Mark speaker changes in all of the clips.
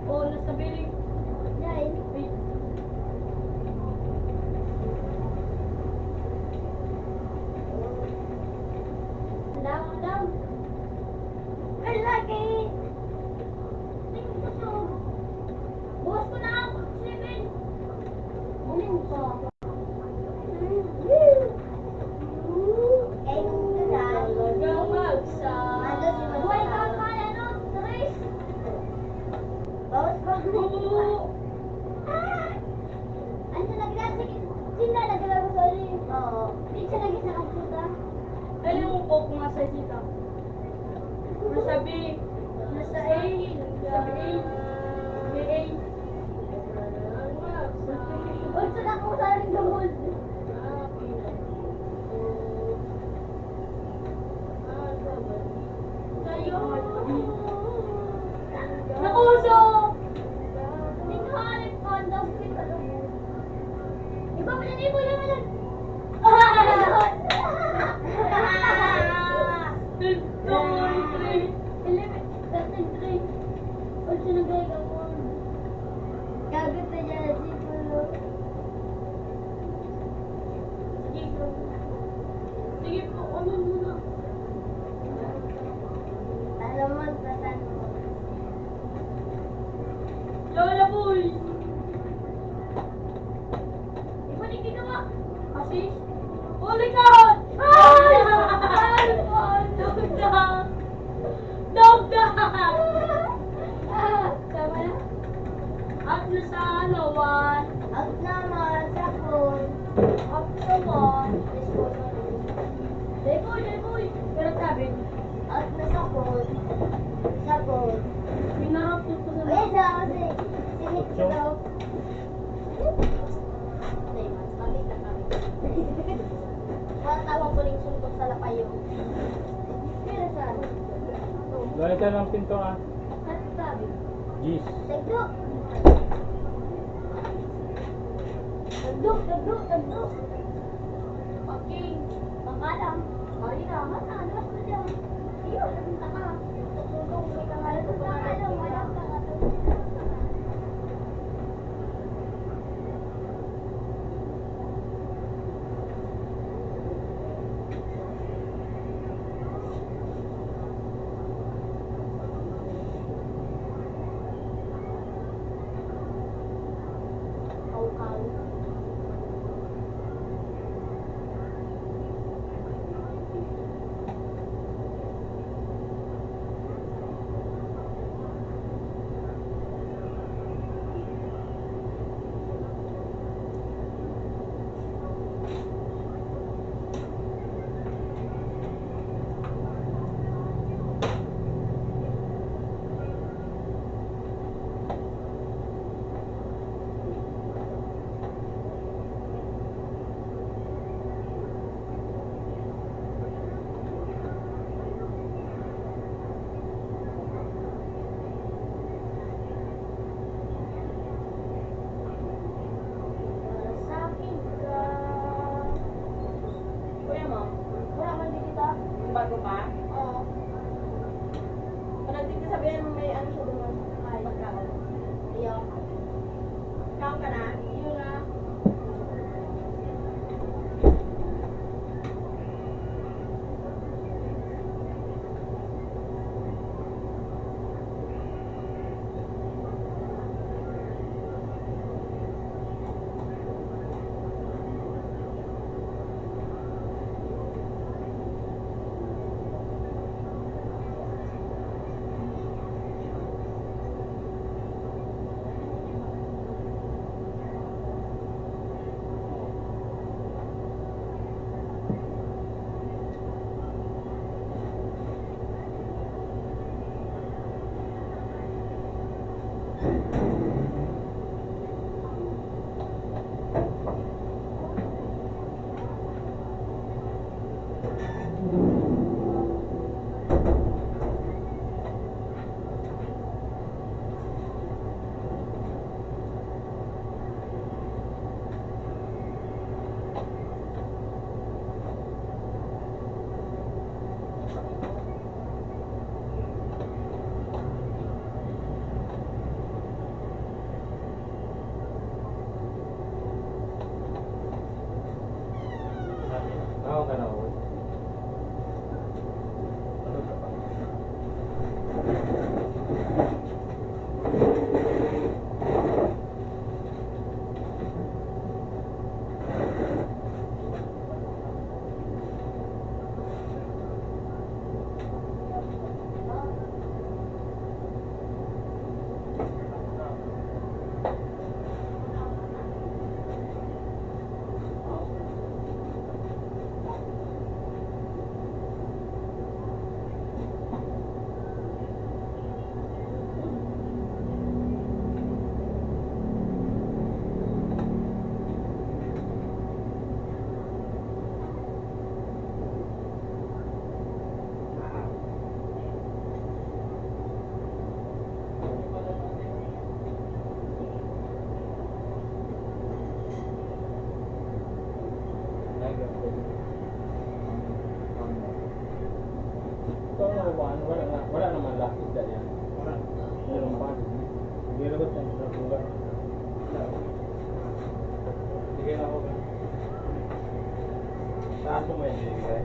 Speaker 1: Oh, nasa bilik. Talagang magsa. Oo. Alam mo po kung nasa sita. Nasa B. Nasa A. Nasa B. A. Nakuso! Sige po, ano muna? Lola boy! Kasi? Uli ka! Ay! Dogdag! Dogdag! At nasa ano, one. At sa one. Dayboy! Pero sabi, minarap ko po sa
Speaker 2: Tawag ko rin suntok sa lapayo.
Speaker 3: Gaya ka ng pinto ah. Jeez.
Speaker 2: Tagduk. Paking. Pangkalam. Marina. Mata. Alas na dyan. Iyo. Napunta ka. Tutok. May kangalan ko. Pangkalam. Wala ka.
Speaker 1: bago pa.
Speaker 2: Oo.
Speaker 1: Parang dito sabihin mo may ano siya doon. Ay, magkakaroon.
Speaker 2: Iyak.
Speaker 1: Count ka na?
Speaker 2: Yun na.
Speaker 3: Ikaw na ba? Wala naman laki isda yan.
Speaker 4: Wala.
Speaker 3: Meron pa. Hindi lagot yan sa lugar. Sige na ako. Saan mo may bigay?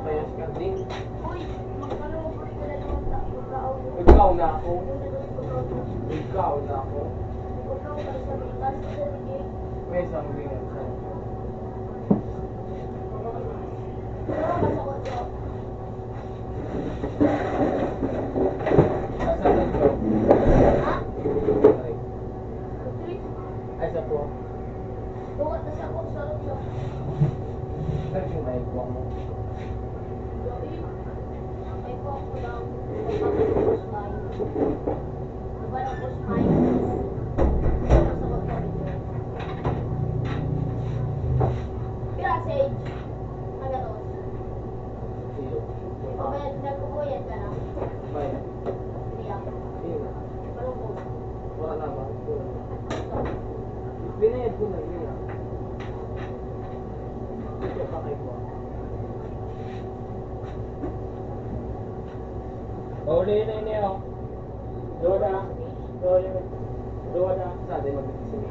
Speaker 4: Bayas ka din.
Speaker 2: Uy, magkaroon ko na naman sa pagkaon.
Speaker 4: Ikaw na ako. Ikaw na ako.
Speaker 2: Pagkaon ka sa bitas, sa bigay.
Speaker 4: May isang ganyan sa'yo.
Speaker 2: Pero masakot ko.
Speaker 4: Nasaan ito?
Speaker 2: Ha?
Speaker 4: Ay.
Speaker 2: Putri,
Speaker 4: Ay, sa po.
Speaker 2: tuwat na sa kong sarap siya.
Speaker 4: Saan yung naikuha mo?
Speaker 2: Gabi, may ko ako lang. Magpapagpapos tayo. Diba na po tayo? Ito sa magpapagpapos. Pira, Sage. Ano to?
Speaker 4: Iyo.
Speaker 2: Pagbayad, nagpapuyad ka na.
Speaker 4: Bayan.
Speaker 2: Riya.
Speaker 4: Iyo.
Speaker 2: Parang po.
Speaker 4: Wala naman. Binayad ko na yun ah. Ito pa kayo ko.
Speaker 3: Pauli na yun yun. Doon na. Doon na.
Speaker 4: Saan tayo mag-isip?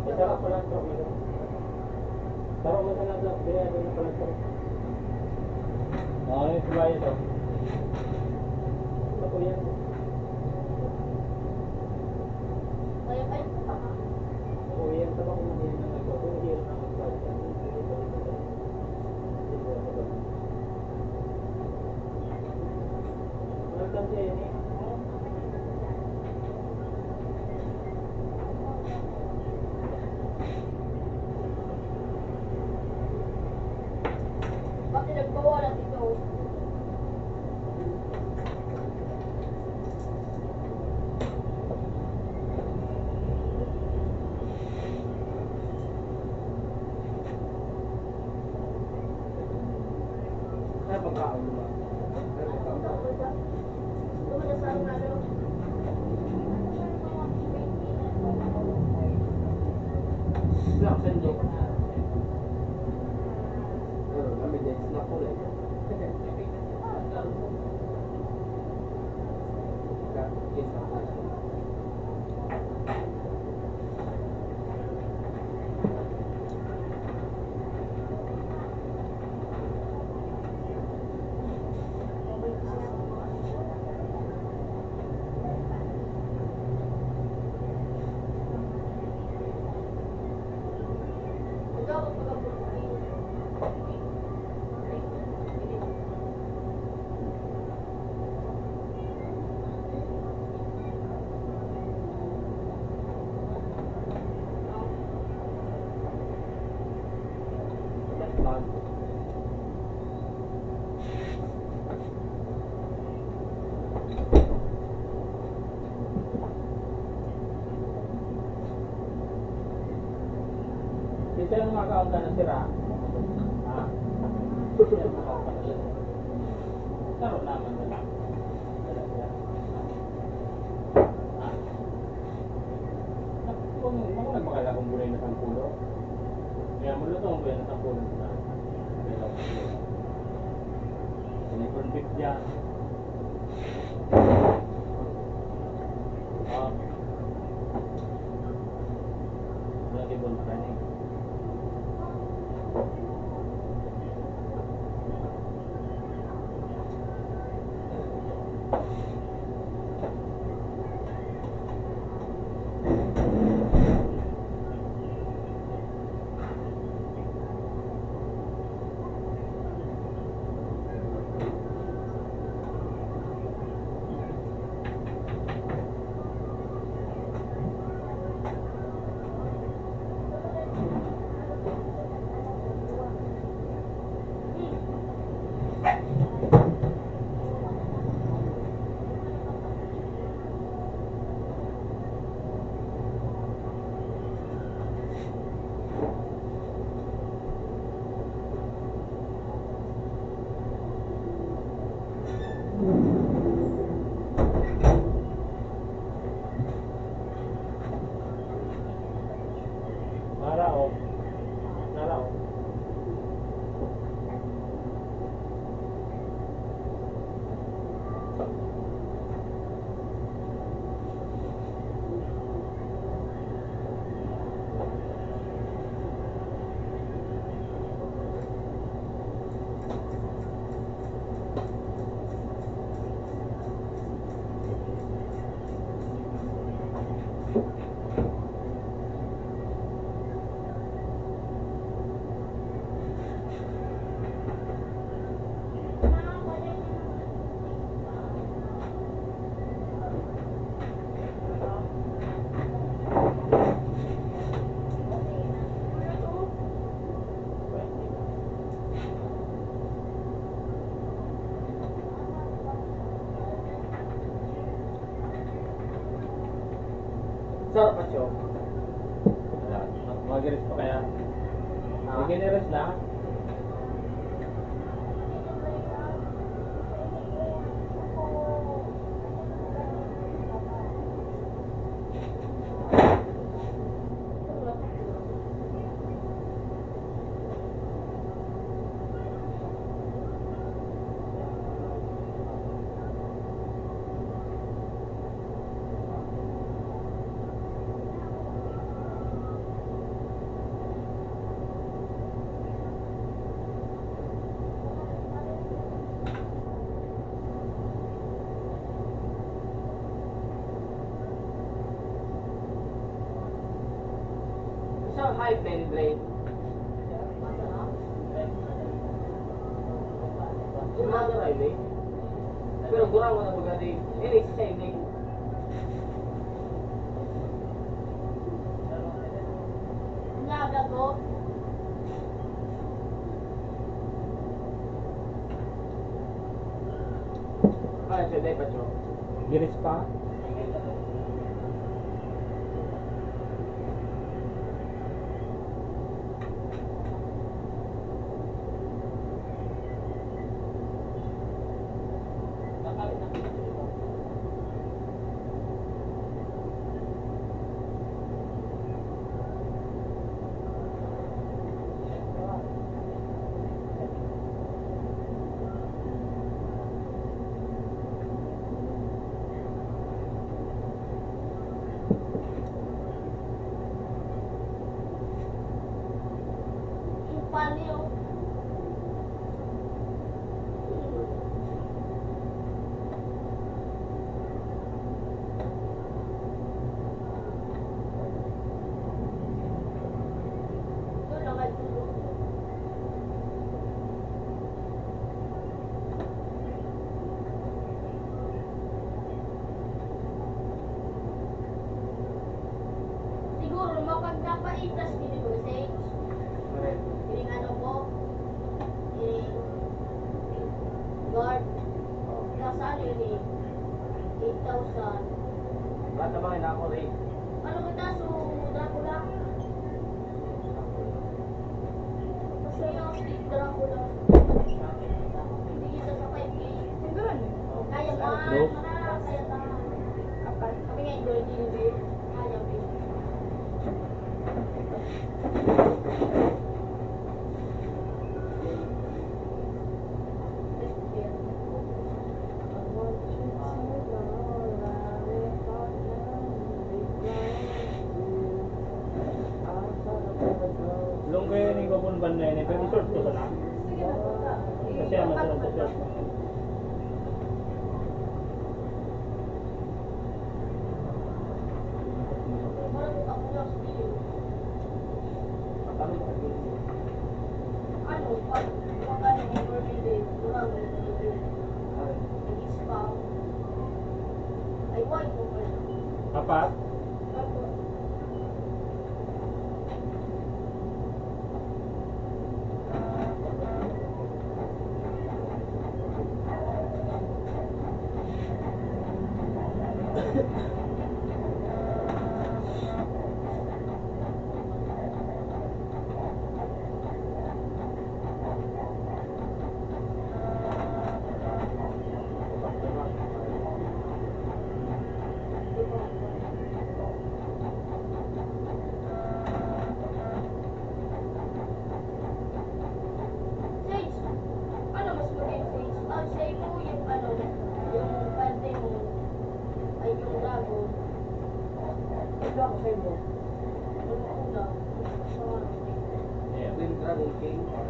Speaker 3: Masarap pala ito. Taro mo na ito. Binaya doon na pala ito. Oo, yung subaya ito. Ito po yan.
Speaker 2: Kaya kayo po ka.
Speaker 3: Oo, yan. Tama ko hindi na ito. Kung hindi na ako subaya. Welcome to Jenny.
Speaker 2: Bakit nagbawalan ito?
Speaker 4: Ay, pagkaon mo ba? Ay, pagkaon. Snack, sendok. Pero kami din, snack ko lang.
Speaker 3: Dito yung mga kaunta na sira. Ha? Dito yung mga kaunta na sira. Taro naman nila. Wala siya. Ha? Kung nagmakala kong bulay na sampulo. Kaya mo luto ang bulay na sampulo na. Silicon beef dyan. Lagi bon planning.
Speaker 4: Sarap pa siya.
Speaker 3: Wala. Mag-rest pa kaya. Mag-rest lang.
Speaker 4: Isang high pen blade. Sumaga na yun eh. Pero kurang mo na baga din. Ini si same eh.
Speaker 2: Nyaga ko.
Speaker 4: Ano siya, day pa siya.
Speaker 3: Mag-rest pa.
Speaker 2: Yung palyo. Doon lang ay tulog. Siguro makagdapaitas din ko stage.
Speaker 4: Correct.
Speaker 2: Piling ano ko. Piling guard. Nasaan yun eh? 8,000.
Speaker 4: Lahat na mga ako rin.
Speaker 2: Ano kita so Dracula? Kasi yung stick Dracula. Hindi kita sa 5K. Kaya mo.
Speaker 3: Nope.
Speaker 2: Kaya tahan. Kami ngayon gold din. Kaya mo.
Speaker 3: Long kayo ni Babon Ban na yun. Pero short ko sana. Kasi ang masarap sa short.
Speaker 4: Patanong ka din.
Speaker 2: Ano? Pag ano overbid kurang overbid. Nag-spam. Ay, why mo ba?
Speaker 3: Apat.
Speaker 2: Ako. Sage, ano mas maging Sage? Ah, say mo yung ano, yung pante mo, ay yung dragon.
Speaker 4: Ito ako sa inyo.
Speaker 2: Yung una, sa ano,
Speaker 3: Yeah.
Speaker 4: Twin Dragon King.
Speaker 2: yun yun.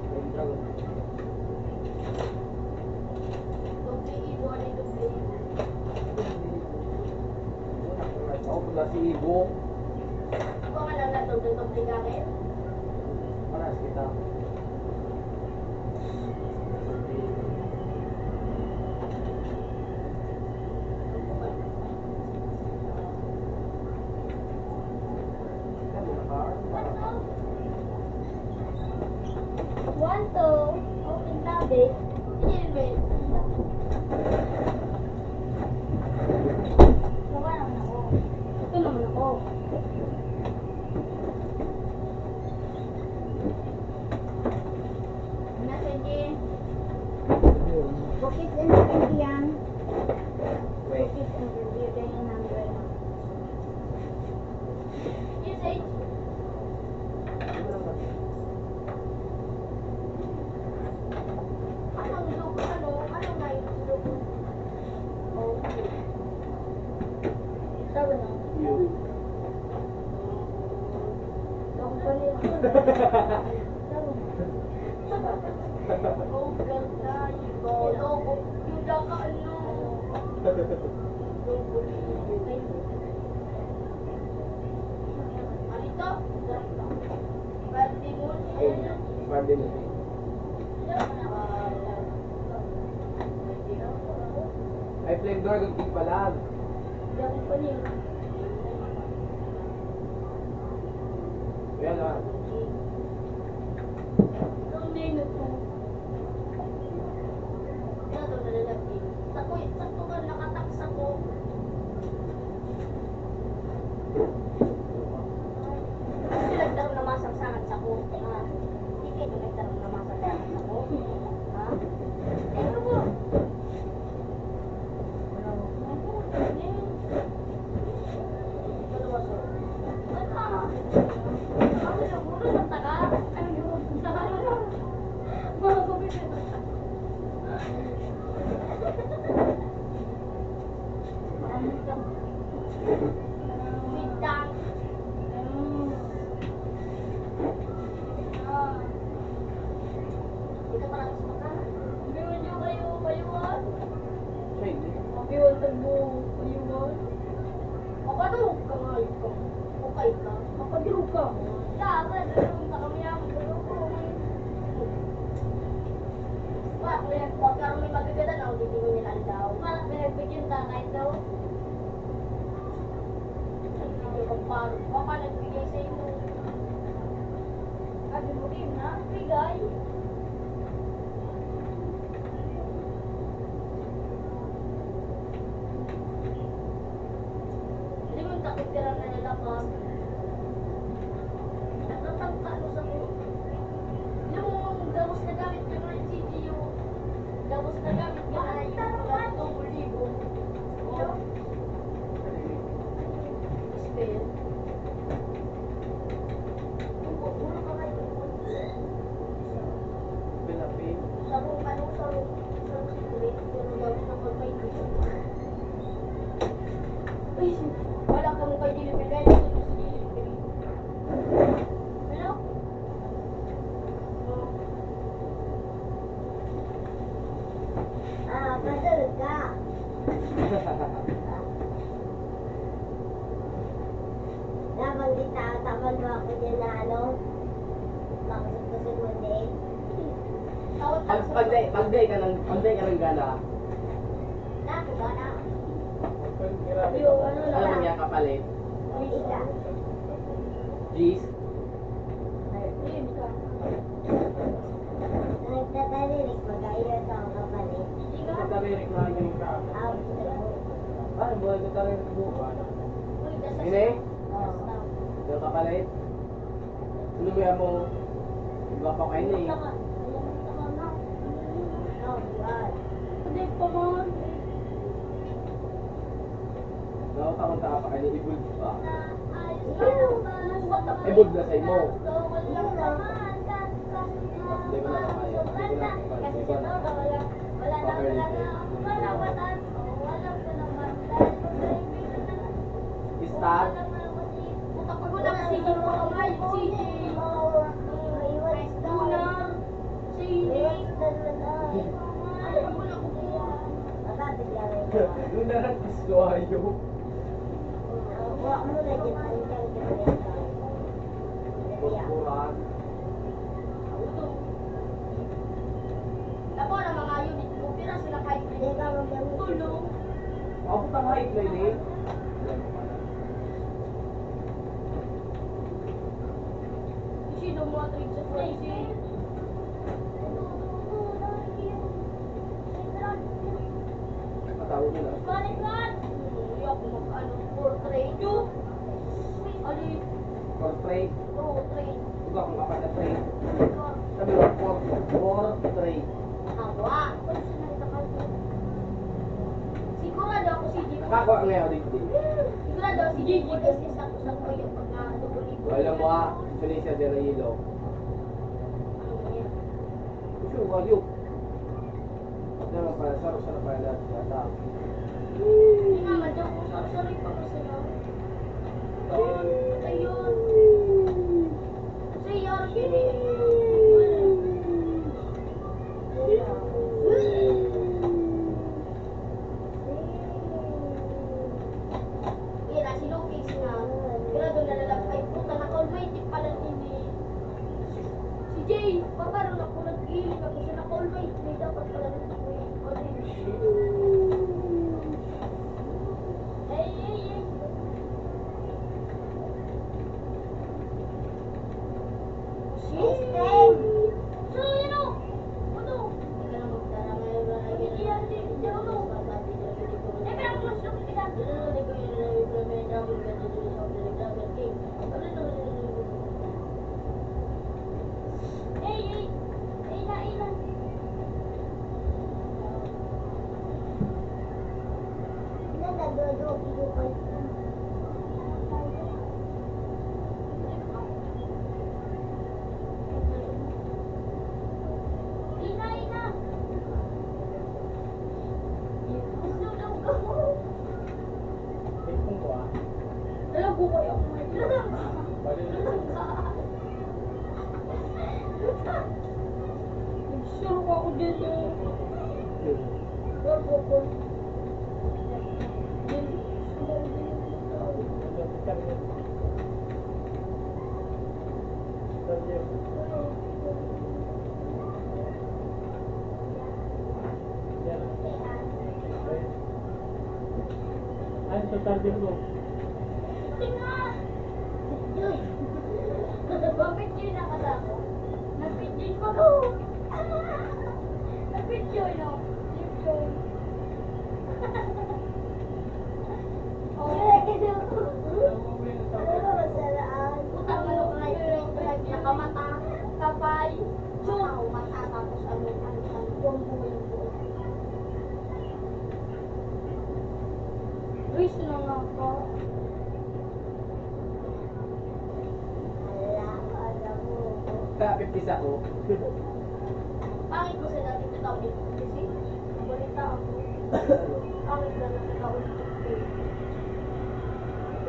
Speaker 4: Twin Dragon King.
Speaker 2: Tumpingin mo, ano yung tumpingin?
Speaker 4: Ako pala si Ibo.
Speaker 2: Ako nga lang natumping akin.
Speaker 4: Panas kita.
Speaker 2: One, two, open tablet. Silver. Cookies and candy yan.
Speaker 4: Wait.
Speaker 2: Cookies and candy. Ito yung number na.
Speaker 1: Yes, eh. Anong logo? Anong na yung logo? Oh. Sabi na. Logo pa rin. Oh, ganda. Logo. Yung daka ano. Logo. Alito? Birthday mo?
Speaker 4: Birthday mo. Ay, flavor, cookie pa lang.
Speaker 1: Dami pa niya.
Speaker 4: Yan ah.
Speaker 1: Ang nino to. Yan ito nalalaki. Sakto ka nakataksa ko. Hindi nagtarong na masaksangat sa ko. Ha? Hindi kayo nagtarong na masaksangat sa ko. Ha? Ano mo?
Speaker 4: Siya hindi.
Speaker 1: Baka nagbigay sa inyo. Sabi mo rin na, bigay. Hindi mo takot tira na nila ka. Natatangkalo sa mo. Alam mo, gamos na gamit ka na yung CGU. Gamos na gamit ka na yung mga 2,000. Oh. Spell. Ulo ka kayo.
Speaker 4: Pinapin.
Speaker 1: Sarong secret. Pero gawin ng pagmay ko. Uy, wala ka mong kay delivery. Hello?
Speaker 2: Patulog ka. Nabanggit na taman mo ako dyan na ano. Makusog-kusog mo din.
Speaker 1: Tawag ka sa...
Speaker 4: Pag-day ka ng gala,
Speaker 2: Naku ba na?
Speaker 1: Sabi ko, ano
Speaker 4: alam mo
Speaker 1: lang.
Speaker 4: niya kapalit?
Speaker 2: Isa.
Speaker 4: G's.
Speaker 1: Ayun ka.
Speaker 2: Nagtatalirik mag-ayos ako kapalit.
Speaker 1: Hindi ka.
Speaker 4: Kataririk na yung ka.
Speaker 2: Out na po.
Speaker 4: Ano mo, kataririk mo ba?
Speaker 1: Uy, dasas.
Speaker 4: Hindi?
Speaker 2: Oo.
Speaker 4: Yung kapalit? Luluya mo. Iba pa kayo eh.
Speaker 1: Taka. Alam mo, taka na.
Speaker 2: Oh, God.
Speaker 1: Hindi pa man.
Speaker 4: Nakakakanta ka pa kayo ni Ibul pa.
Speaker 1: Ay,
Speaker 4: Ibul na sa'yo mo.
Speaker 1: Wala naman.
Speaker 4: Hindi ko na kaya. Hindi ko na kaya.
Speaker 1: Kasi
Speaker 4: Hindi ko
Speaker 1: sa
Speaker 4: na.
Speaker 1: tao,
Speaker 4: Start.
Speaker 1: Kapag wala kasi yung mga kamay, sige. Lunar, sige. Ay, wala ko po.
Speaker 4: Lunaran gusto ayo.
Speaker 2: Huwag mo na dyan ang kang
Speaker 4: Pagkuran.
Speaker 1: Ako na mga unit ko, pero sila kahit
Speaker 2: Hindi ka mag-gamit.
Speaker 1: tulong.
Speaker 4: Ako pa height na yun eh.
Speaker 1: Sino mo at rin sa crazy?
Speaker 4: Patawag mo na.
Speaker 1: Balikan! Hindi ako mag-ano, portrait. Ali,
Speaker 4: Portrait.
Speaker 1: portrait.
Speaker 4: Ikaw kung kapag na trade. Sabi mo, portrait.
Speaker 1: Awa! Pwede sinalita ka.
Speaker 4: Ako ang ngayon dito.
Speaker 1: Sigurado, si Gigi kasi sakto-sakto yung pagka-double-libo.
Speaker 4: Alam mo ha, Felicia de Rayilo.
Speaker 1: Ano ba yan?
Speaker 4: Gusto mo yun? Ano pa, sarap-sarap pa lahat. Bata.
Speaker 1: Hindi nga, madyan ko sarap-sarap pa kasi na. Ayun. Kasi Yarkin eh. Yan na, si Lopez nga. Sigurado nalalagay. Puta, naka-almighty pala ni si Jay. Pagkaroon ako nag-iiling ako sa naka-almighty. Dapat pala nito ko yung orange. Hey, hey, hey. System! So, yun o. Ano? Hindi ka na magdara ngayon na lagi na. Hindi ano. Eh, pero ako mas lumit ka. Hindi ko yun na yung double bed na dito sa double king. Hey, hey. Hey na, hey na. Ina, ina. Isunog ako.
Speaker 3: Ipong ko ah.
Speaker 1: Dalago ko yung
Speaker 3: Bali na.
Speaker 1: Sure ko ako dyan eh. Dalago ko.
Speaker 3: Ay, sa target mo.
Speaker 1: Tingnan! Bakit yun nakatako? Napidyoy pa ko! Napidyoy, no? Napidyoy. Utang ano ka ngayon? Nakamata, kapay, mata, tapos ano, buong buhay ko. Luis, na nga ako.
Speaker 4: Kapit isa ko.
Speaker 1: Pangit ko sa dati tatawag dito kasi balita ako. Pangit na natatawag dito.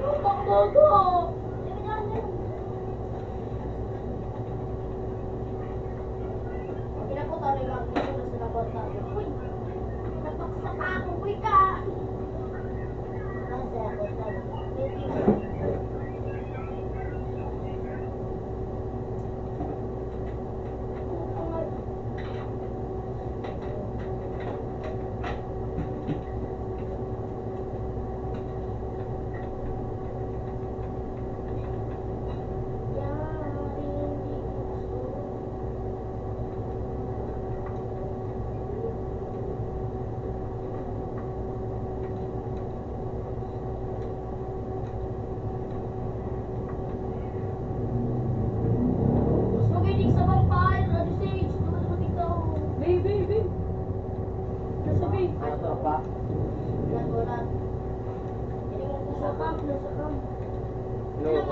Speaker 1: Oh, bakbago! Pinapunta rin lang ako na sa nabata. Uy! Napaksa pa ako! Uy ka! Nasa ako tayo.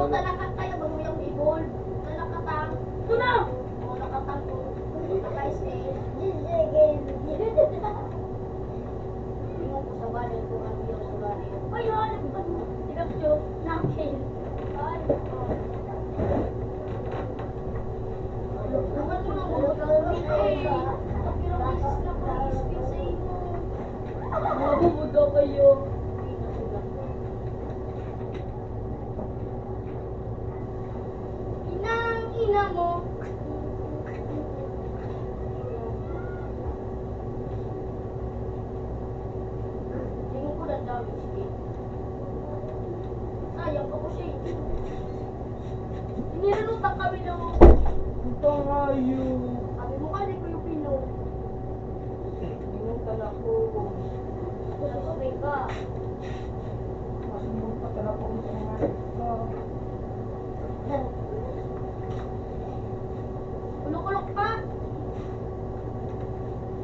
Speaker 1: Talakat tayo, bago yung evolve. Nalakatang. Ito na! Oo, nakatang ko. Naka-stay. Tingnan ko sa balan kung ano yung sa balan. Ay, hanap ka mo. Tigap siyo. Nakil. Ay, naman mo lang mga gawin eh. Kapirang beses na pa i-spin sa inyo. Mabumuda kayo. Ina mo. Tingin ko lang daw yung sige. Sayang ako siya eh. Inirunutan kami ng
Speaker 4: Ito nga yun.
Speaker 1: sabi mo kasi ko yung pino.
Speaker 4: Inutan ako.
Speaker 1: Sabay ka.
Speaker 4: Masimunta ka na po sa mga ito.
Speaker 1: Kulok-kulok pa.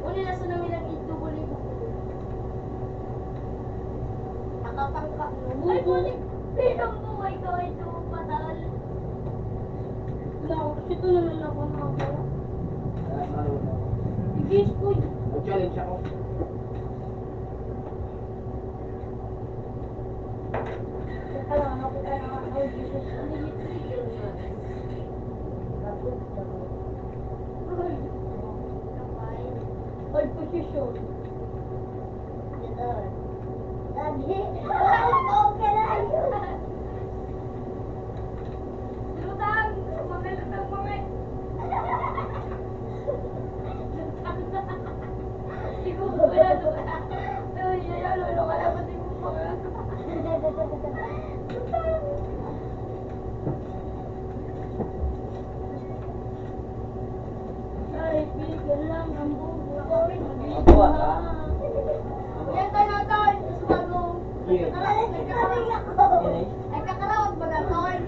Speaker 1: Uli na sa namin ang ito. Buli ko.
Speaker 2: Ay, butik. Pinang buhay ko ito, patal.
Speaker 1: Wala ako kasi ito naman ako nakakala.
Speaker 4: Marunong.
Speaker 1: Igis ko.
Speaker 4: Mag-challenge ako.
Speaker 1: Kailangan ako Jesus. Hold position.
Speaker 2: Lagi. Okay na yun.
Speaker 1: Lutang! Mga lutang mga. Ikaw ko na doon. Ay, lolo ka na pati mo mga. Ay, bigyan lang ang bubo.
Speaker 4: Ako ha?
Speaker 1: Yan tayo na tayo. Gusto bago.
Speaker 4: Yun. Finish?
Speaker 1: Ay, kakarawag ba na tayo?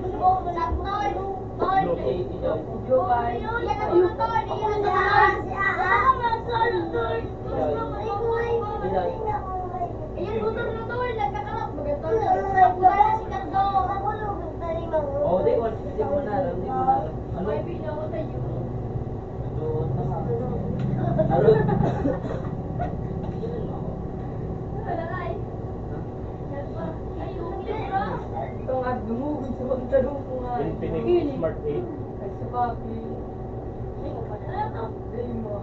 Speaker 1: Saan tayo? Tayo.
Speaker 4: Okay, ikaw.
Speaker 1: Yan ang mga tayo. Yan ang mga tayo.
Speaker 4: Ilan?
Speaker 1: Ayan, motor na tayo. Nagkakarawag ba na tayo? Wala si Cardo.
Speaker 4: Oh, di mo na alam, di mo na alam. Ano?
Speaker 1: May binaw tayo.
Speaker 4: Doon na nga. Ano? Ganun ako.
Speaker 1: Wala ka eh. Yan pa. Ay, okay ba?
Speaker 5: Ito nga, dumugod sa pagtanong ko nga.
Speaker 3: Infinix Smart 8.
Speaker 5: Ay, sa papi.
Speaker 1: Ano to?
Speaker 5: Dali mo.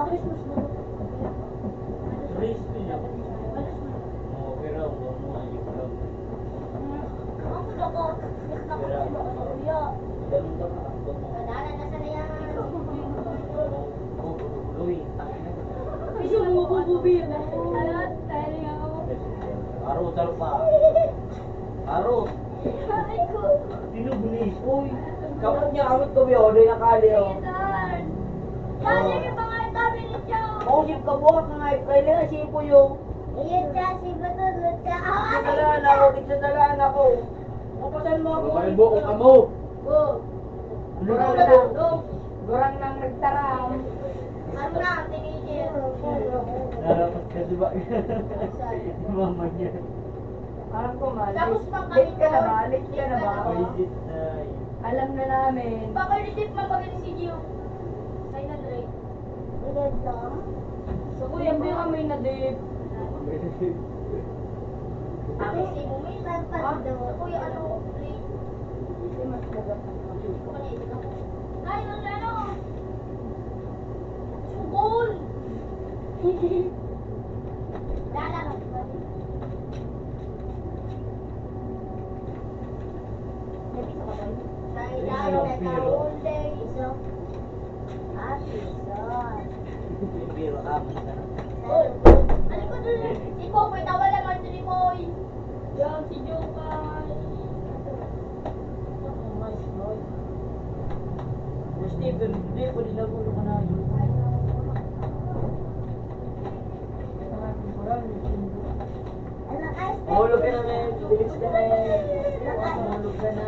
Speaker 1: Christmas mo.
Speaker 3: Race din yun. Oo, pero huwag mo nga yung vlog.
Speaker 1: Ako na ko. Miss na ko si Bakasya.
Speaker 4: Ganun daw katakbo mo.
Speaker 1: Wala na, nasa na yan.
Speaker 4: Oh, Louie, tangin na.
Speaker 1: Kasi mo bububir na. Alat, tayo nga ako.
Speaker 4: Aro, taro pa. Aro.
Speaker 1: Ay ko.
Speaker 3: Tinubuli.
Speaker 4: Uy, kapag niya kamot ko biyo, doon nakali oh.
Speaker 1: Saan? Kasi yung mga tabi ni Chow.
Speaker 4: Oh, yung kabuhat na nga, kailangan siya po yung.
Speaker 2: Iyan kasi ba ito?
Speaker 4: Kitadalaan ako, kitadalaan ako. Kapasan mo ako.
Speaker 3: Kalbo ko kamo.
Speaker 1: Oh.
Speaker 5: Gurang
Speaker 1: Wala
Speaker 5: lang.
Speaker 1: na.
Speaker 5: Gurang lang nagtaram.
Speaker 1: Ano na, tingin.
Speaker 3: Narapat ka diba? Mama niya.
Speaker 5: Alam ko man.
Speaker 1: Tapos pang
Speaker 5: Late ka na ba?
Speaker 1: kami
Speaker 5: Late ka na ba?
Speaker 3: Legit na yun.
Speaker 5: Alam na namin.
Speaker 1: Baka receipt man pag si Gio. Kay na Dre.
Speaker 5: So, kuya, hindi kami na-dip.
Speaker 1: Ako si Mumi. Kuya, ano? Dre.
Speaker 5: Hindi mas maganda.
Speaker 1: Panisip ako. Ay, ano? Sugol! Lala. Say lalo na taon days.
Speaker 4: Yung biro kamo na.
Speaker 1: Oh, ano ko dun? Si Popoy, tawala naman si Popoy. Yan, si Jokay.
Speaker 4: Stephen, hindi po din nagulo ka na yun. Mahulog ka na, men. Bilis ka na, mahulog ka na.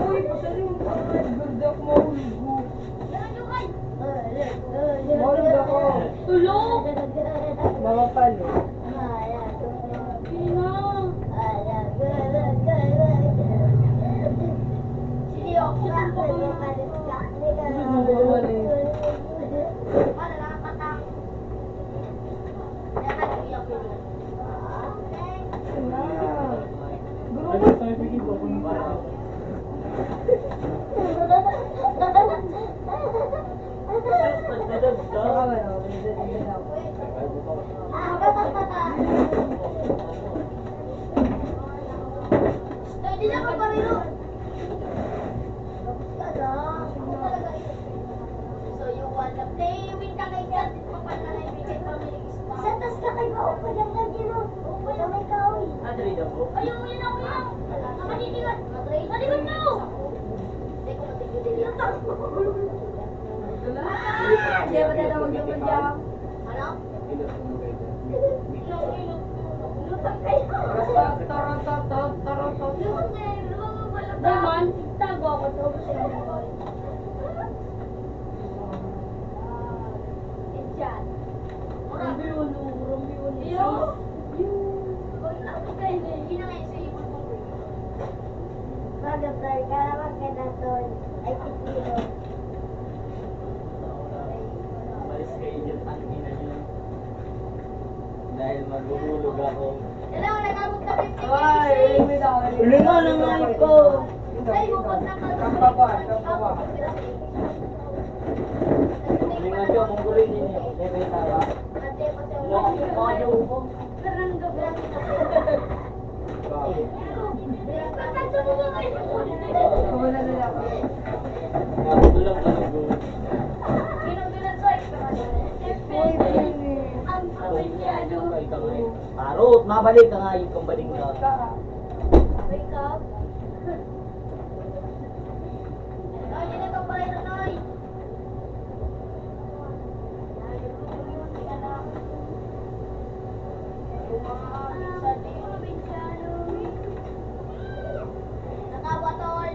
Speaker 5: Uy, pasali mo pa nga. Ganda ako mahulog ko.
Speaker 1: Yan, Jokay.
Speaker 5: Mahulog ako.
Speaker 1: Tulog!
Speaker 5: Mama palo.
Speaker 1: Pina. Si Leo, siya po ko yung para nakakatang. Kaya nag-iyak ko yun.
Speaker 3: Ano sa may bigay ko kung para?
Speaker 5: Baka ba no? Hindi na ako.
Speaker 1: Hindi na ka parilo. So you wanna play with the kay Kat? Papanalay with the family
Speaker 4: Adri daw po.
Speaker 1: Ayun, yun ako yan. Nakatitigan. Naligan mo! Hindi ko matigil yun.
Speaker 5: Hindi ba tatawag yung panjang?
Speaker 1: Ano? Lutang kayo.
Speaker 5: Taratot.
Speaker 1: Lutang kayo. Lutang Naman, tago ako sa ulo sa boy.
Speaker 2: Headshot.
Speaker 1: Rambiuno.
Speaker 2: Yo! Huwag na ako kayo. Hindi na ngayon sa ibon mo.
Speaker 5: Mag-apply ka naman kay Daton. Ay, kitilo.
Speaker 3: Malis kayo dyan, tangina nyo. Dahil maguhulog ako.
Speaker 2: Kailangan nag-abot na 50
Speaker 5: Ay, limit ako.
Speaker 3: Uli nga ng mic ko.
Speaker 2: Ay, bukod na ka.
Speaker 5: Kampaba, kampaba.
Speaker 3: Lingan ko, mong guloy din yun. Debe tawa.
Speaker 2: Ate, pati ang
Speaker 3: Mga ko.
Speaker 2: Parang gabi.
Speaker 5: Kumula na lang.
Speaker 3: Matulog lang ako. Parot, mabalik ka nga yung kambaling ka.
Speaker 2: Wake up. Lagi na itong paray na noy. Nakawa tol.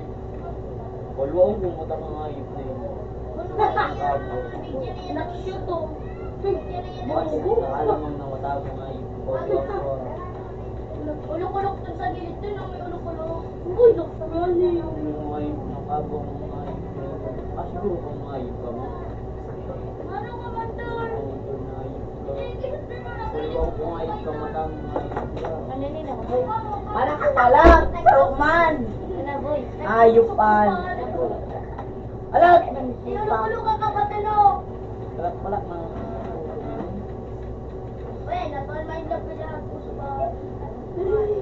Speaker 3: Walwaong pumunta ka nga yung na yun.
Speaker 1: Nakshoot to.
Speaker 3: Mas, nakalamang na matago nga yung walwaong.
Speaker 1: Ulok-ulok dun sa gilid dun, ang may ulok-ulok. Uy, nakshoot niyo.
Speaker 3: Yung mga yung nakabang mga yung asuro ka mga yung kamo.
Speaker 1: Ano ka man tol?
Speaker 3: Walwaong ko nga yung kamatang mga yung.
Speaker 5: Ano nila? Boy?
Speaker 3: Parang ko pala, Roman!
Speaker 5: Ano, boy?
Speaker 3: Ayupan! Alat!
Speaker 2: Ulok-ulok ka ka ba talo?
Speaker 3: Alat pala mga
Speaker 2: Weh, natol mind lang pa siya ang puso ba? Lay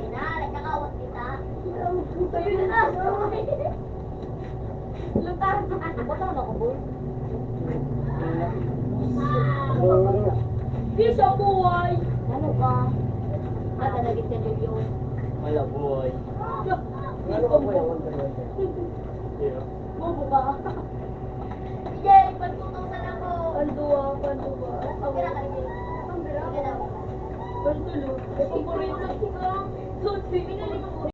Speaker 2: na, nagkakawat kita. Ayun na. Lutang.
Speaker 5: Bata na ako, boy.
Speaker 1: Bisa buhay.
Speaker 5: Ano ka? Natanagit ka niyo yun.
Speaker 3: Wala boy.
Speaker 5: Ano ka, boy?
Speaker 1: Bobo ka.
Speaker 2: Yay, pagtutusan ako.
Speaker 1: Panduwa, panduwa.
Speaker 2: Ang bira ka rin. Ang bira.
Speaker 1: Pandulo. Paborito ko. Lord, pinili ko.